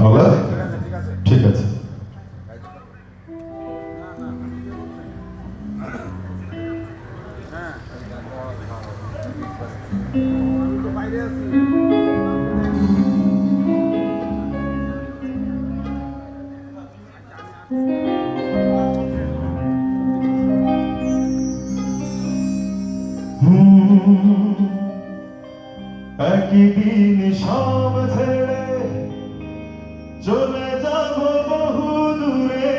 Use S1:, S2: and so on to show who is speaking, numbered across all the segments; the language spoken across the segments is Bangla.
S1: হবে? ঠিক আছে। একদিন সব ছেড়ে চলে যাব বহু দূরে,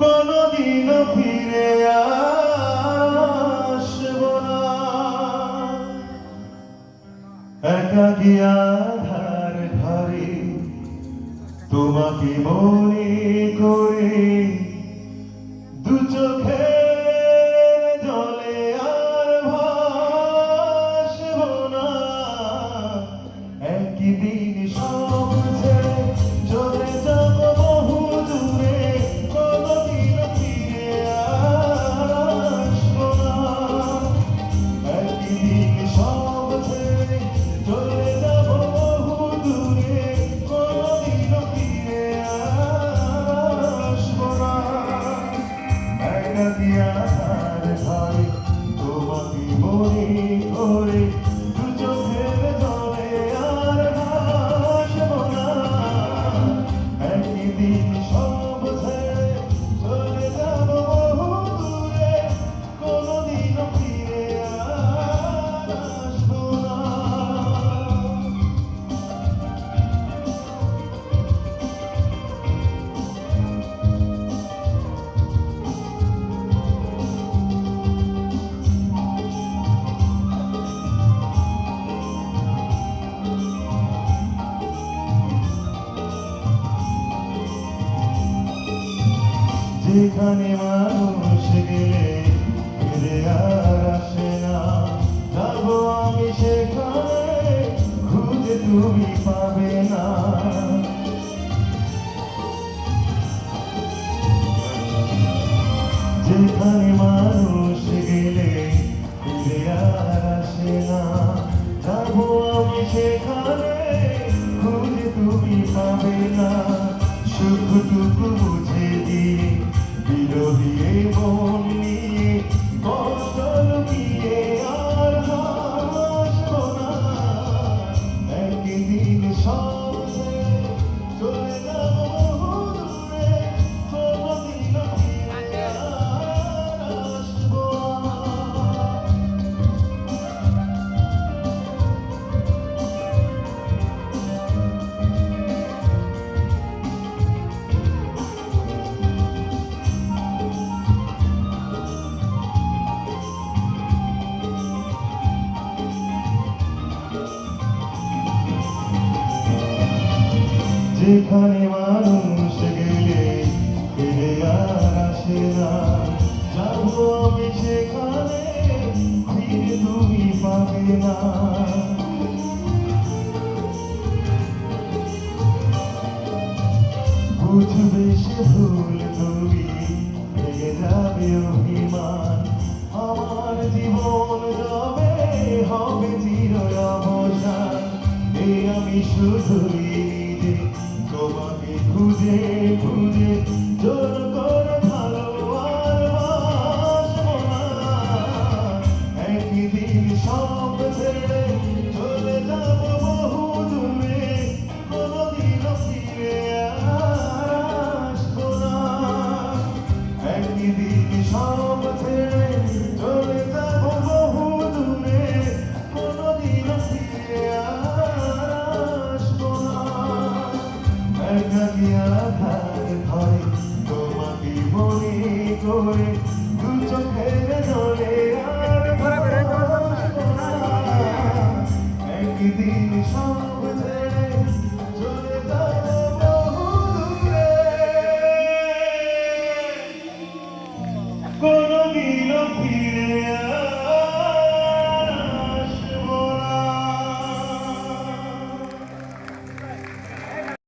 S1: কোনদিন ফিরে আসব না। একাকী আধার ঘরে তোমাকে মনে করে দু চোখের জলে আর ভাসব না। একদিন সব ছেড়ে চলে যাব বহু দূরে, কোনদিন ফিরে আসব না। একদিন সব ছেড়ে চলে যাব বহু দূরে, কোনদিন ফিরে আসব না। একাকী আধার ঘরে তোমাকে মনে করে দু চোখের জলে আর ভাসব না। একদিন সব ছেড়ে চলে যাব বহু দূরে, কোনদিন ফিরে আসব না। যেখানে মানুষ গেলে ফিরে আর আসে না, যাব আমি সেখানে, খুঁজে তুমি পাবে না। যেখানে মানুষ গেলে ফিরে আর আসে না, যাব আমি সেখানে, খুঁজে তুমি পাবে না। সুখটুকু বুঝে দিয়ে বিরোহী মন নিয়ে কষ্ট লুকিয়ে আর হাসব না। একদিন সব ছেড়ে চলে যাব বহু দূরে, কোনদিন ফিরে আর আসব না। যেখানে মানুষ গেলে ফিরে আর আসে না, যাব আমি সেখানে, ফিরে তুমি পাবে না। বুঝবে সে ভুল তুমি, ভেঙে যাবে অভিমান, আমার জীবন যাবে হবে চির অবসান। এই আমি শুধুই যে তোমাকে খুঁজে খুঁজে জোর করে ভালো আর বাসব না। একদিন সব ছেড়ে চলে যাব বহু দূরে, কোনদিন ফিরে আসব না। একদিন সব ছেড়ে চলে যাব বহু দূরে, কোনদিন ফিরে আসব না। একাকী আধার ঘরে তোমাকে মনে করে দু চোখের জলে আর ভাসব না। একদিন সব